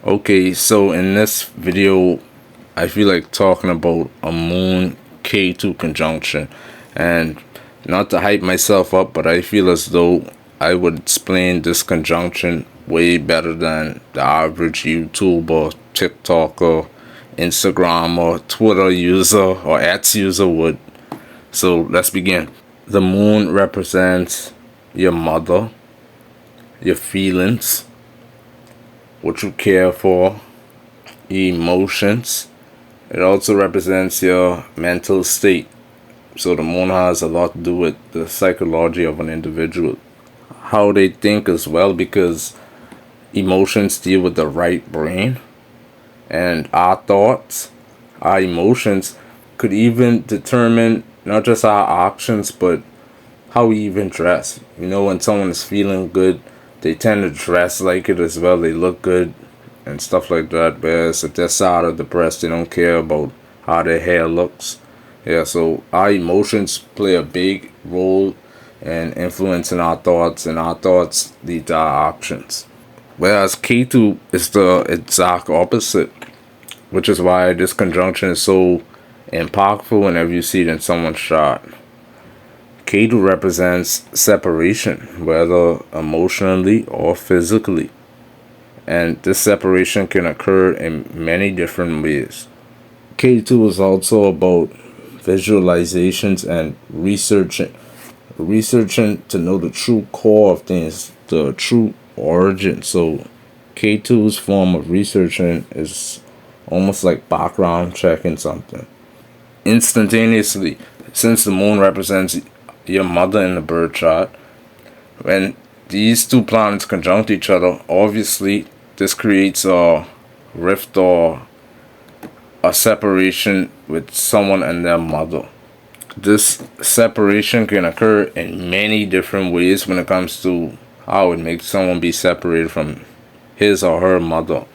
Okay, so in this video, I feel like talking about a moon K2 conjunction. And not to hype myself up, but I feel as though I would explain this conjunction way better than the average YouTube or TikTok or Instagram or Twitter user or X user would. So let's begin. The moon represents your mother, your feelings, what you care for, emotions. It also represents your mental state. So the moon has a lot to do with the psychology of an individual, how they think as well, because emotions deal with the right brain, and our thoughts, our emotions could even determine not just our actions, but how we even dress. You know, when someone is feeling good, they tend to dress like it as well. They look good and stuff like that. Whereas if they're sad or depressed, they don't care about how their hair looks. Yeah, so our emotions play a big role in influencing our thoughts, and our thoughts lead to our actions. Whereas Ketu is the exact opposite, which is why this conjunction is so impactful whenever you see it in someone's chart. Ketu represents separation, whether emotionally or physically. And this separation can occur in many different ways. Ketu is also about visualizations and researching to know the true core of things, the true origin. So K2's form of researching is almost like background checking something instantaneously, since the moon represents your mother in the birth chart. When these two planets conjunct each other, obviously this creates a rift or a separation with someone and their mother. This separation can occur in many different ways when it comes to how it makes someone be separated from his or her mother.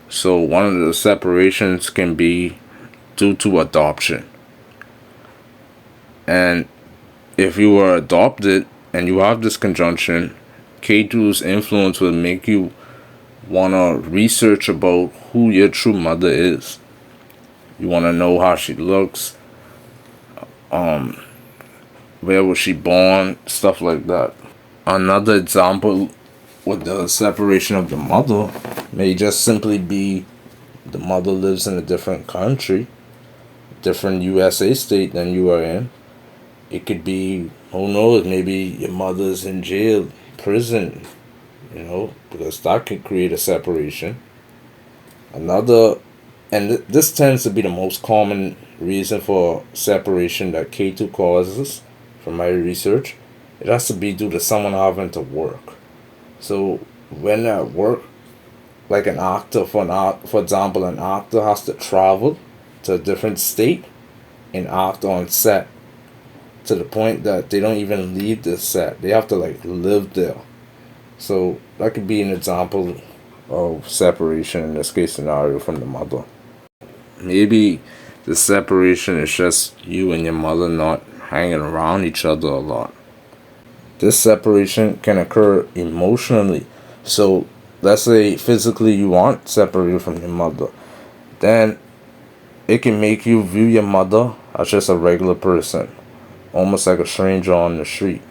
So one of the separations can be due to adoption. And if you were adopted and you have this conjunction, Ketu's influence will make you want to research about who your true mother is. You want to know how she looks, where was she born, stuff like that. Another example with the separation of the mother may just simply be the mother lives in a different country, different USA state than you are in. It could be, who knows, maybe your mother's in jail, prison, because that could create a separation. Another, and this tends to be the most common reason for separation that K2 causes, from my research. It has to be due to someone having to work. So when at work, like an actor, for example, an actor has to travel to a different state and act on set, to the point that they don't even leave the set. They have to like live there. So that could be an example of separation in this case scenario from the mother. Maybe the separation is just you and your mother not hanging around each other a lot. This separation can occur emotionally. So let's say physically you aren't separated from your mother. Then it can make you view your mother as just a regular person, almost like a stranger on the street,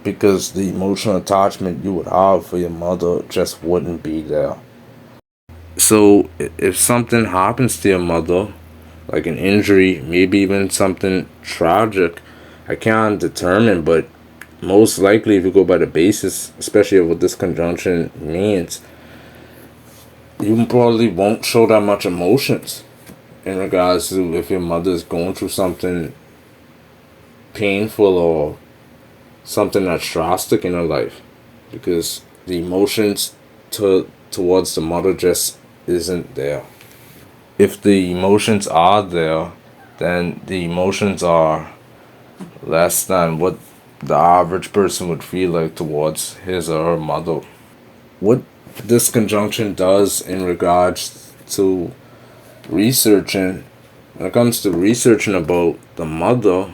because the emotional attachment you would have for your mother just wouldn't be there. So if something happens to your mother, like an injury, maybe even something tragic, I can't determine, but most likely if you go by the basis, especially of what this conjunction means, you probably won't show that much emotions in regards to if your mother is going through something painful or something that's drastic in her life, because the emotions towards the mother just isn't there. If the emotions are there, then the emotions are less than what the average person would feel like towards his or her mother. What this conjunction does in regards to researching, when it comes to researching about the mother,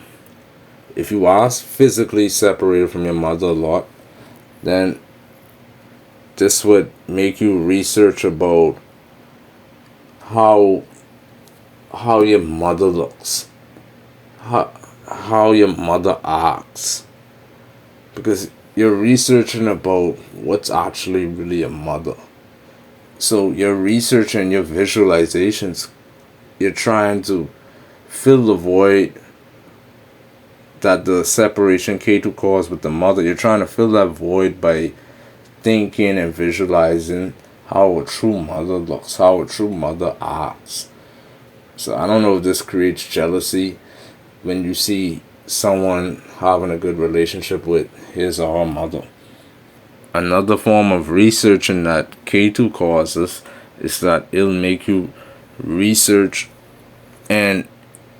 if you are physically separated from your mother a lot, then this would make you research about how your mother looks, how your mother acts, because you're researching about what's actually really a mother. So you're researching your visualizations. You're trying to fill the void that the separation Ketu caused with the mother. You're trying to fill that void by thinking and visualizing how a true mother looks, how a true mother acts. So I don't know if this creates jealousy when you see someone having a good relationship with his or her mother. Another form of researching that Ketu causes is that it'll make you research, and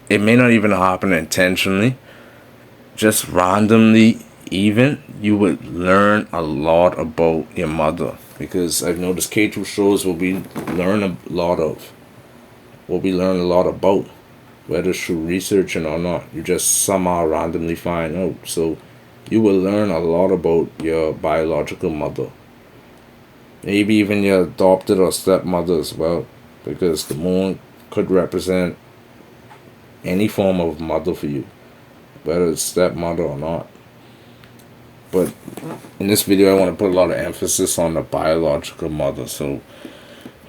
it may not even happen intentionally, just randomly. Even you would learn a lot about your mother, because I've noticed Ketu shows what we learn a lot of, what we learn a lot about, whether it's through researching or not. You just somehow randomly find out. So you will learn a lot about your biological mother, maybe even your adopted or stepmother as well, because the moon could represent any form of mother for you, whether it's stepmother or not. But in this video, I want to put a lot of emphasis on the biological mother. So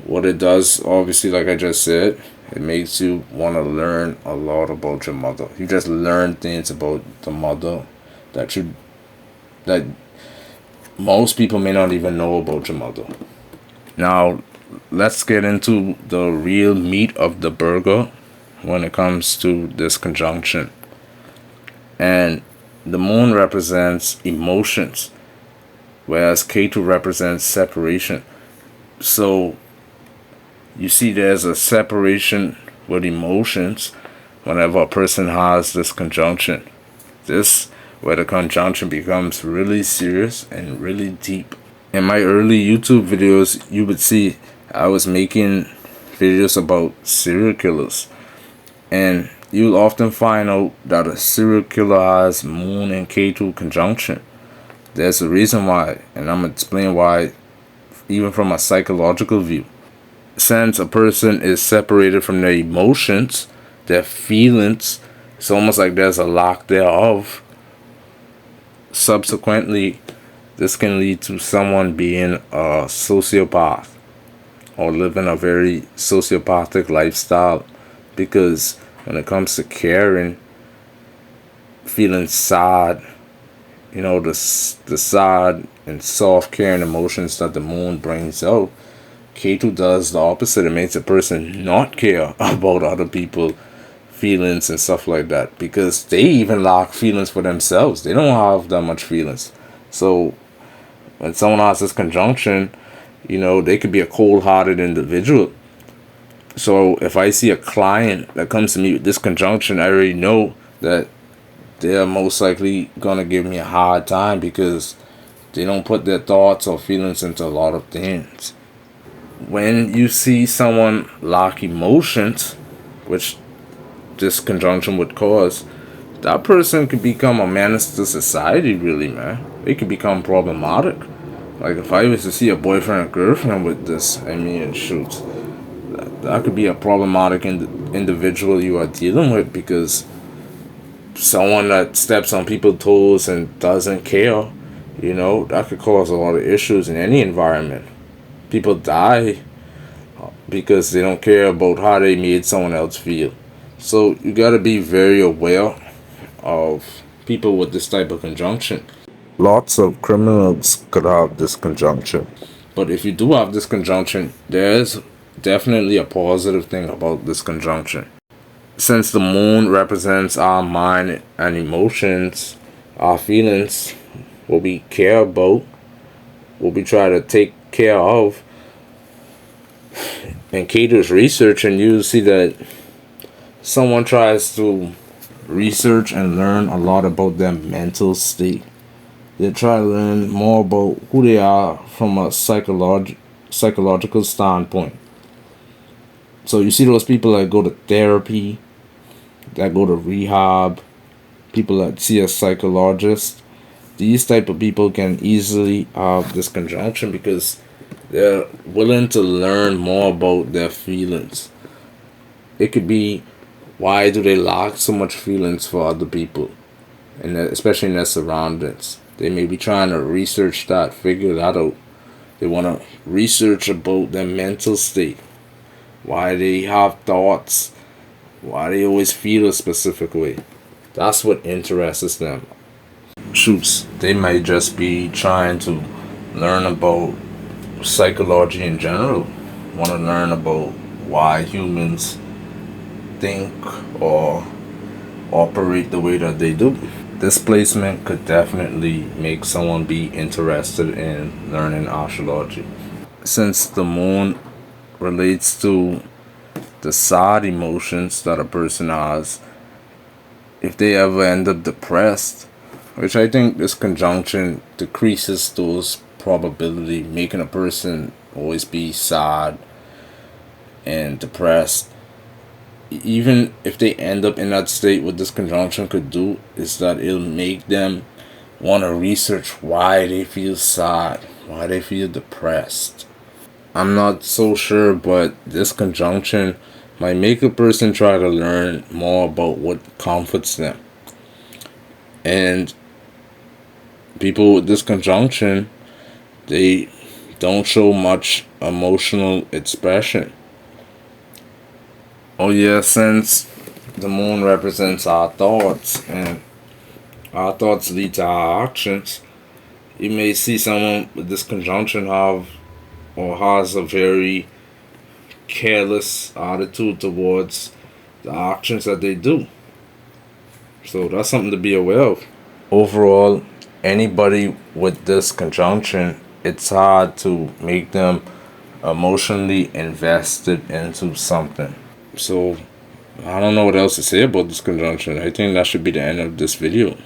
what it does, obviously, like I just said, it makes you want to learn a lot about your mother. You just learn things about the mother that most people may not even know about your mother. Now, let's get into the real meat of the burger when it comes to this conjunction. And the moon represents emotions, whereas Ketu represents separation. So you see there's a separation with emotions whenever a person has this conjunction. This where the conjunction becomes really serious and really deep. In my early YouTube videos, you would see I was making videos about serial killers, and you'll often find out that a serial killer has moon and Ketu conjunction. There's a reason why, and I'm going to explain why, even from a psychological view. Since a person is separated from their emotions, their feelings, it's almost like there's a lack thereof. Subsequently, this can lead to someone being a sociopath or living a very sociopathic lifestyle, because when it comes to caring, feeling sad, the sad and soft caring emotions that the moon brings out, Ketu does the opposite. It makes a person not care about other people feelings and stuff like that, because they even lack feelings for themselves. They don't have that much feelings. So when someone has this conjunction, they could be a cold-hearted individual. So if I see a client that comes to me with this conjunction, I already know that they're most likely gonna give me a hard time, because they don't put their thoughts or feelings into a lot of things. When you see someone lack emotions, which this conjunction would cause, that person could become a menace to society, really, man. They could become problematic. Like if I was to see a boyfriend or girlfriend with this, shoot, that could be a problematic individual you are dealing with, because someone that steps on people's toes and doesn't care, that could cause a lot of issues in any environment. People die because they don't care about how they made someone else feel. So you gotta be very aware of people with this type of conjunction. Lots of criminals could have this conjunction. But if you do have this conjunction, there's definitely a positive thing about this conjunction. Since the moon represents our mind and emotions, our feelings, what we care about, what we try to take care of, and Ketu's research, and you see that someone tries to research and learn a lot about their mental state. They try to learn more about who they are from a psychological standpoint. So you see those people that go to therapy, that go to rehab, people that see a psychologist, these type of people can easily have this conjunction because they're willing to learn more about their feelings. It could be, why do they lack so much feelings for other people, and especially in their surroundings. They may be trying to research that, figure that out. They want to research about their mental state, why they have thoughts, why they always feel a specific way. That's what interests them. Shoots, they might just be trying to learn about psychology in general, want to learn about why humans think or operate the way that they do. This placement could definitely make someone be interested in learning astrology. Since the moon relates to the sad emotions that a person has, if they ever end up depressed, which I think this conjunction decreases those probability, making a person always be sad and depressed. Even if they end up in that state, what this conjunction could do is that it'll make them want to research why they feel sad, why they feel depressed. I'm not so sure, but this conjunction might make a person try to learn more about what comforts them. And people with this conjunction, they don't show much emotional expression. Oh yeah, since the moon represents our thoughts and our thoughts lead to our actions, you may see someone with this conjunction have or has a very careless attitude towards the actions that they do. So that's something to be aware of. Overall, anybody with this conjunction, it's hard to make them emotionally invested into something. So I don't know what else to say about this conjunction. I think that should be the end of this video.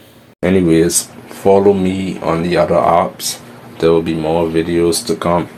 Anyways, follow me on the other apps. There will be more videos to come.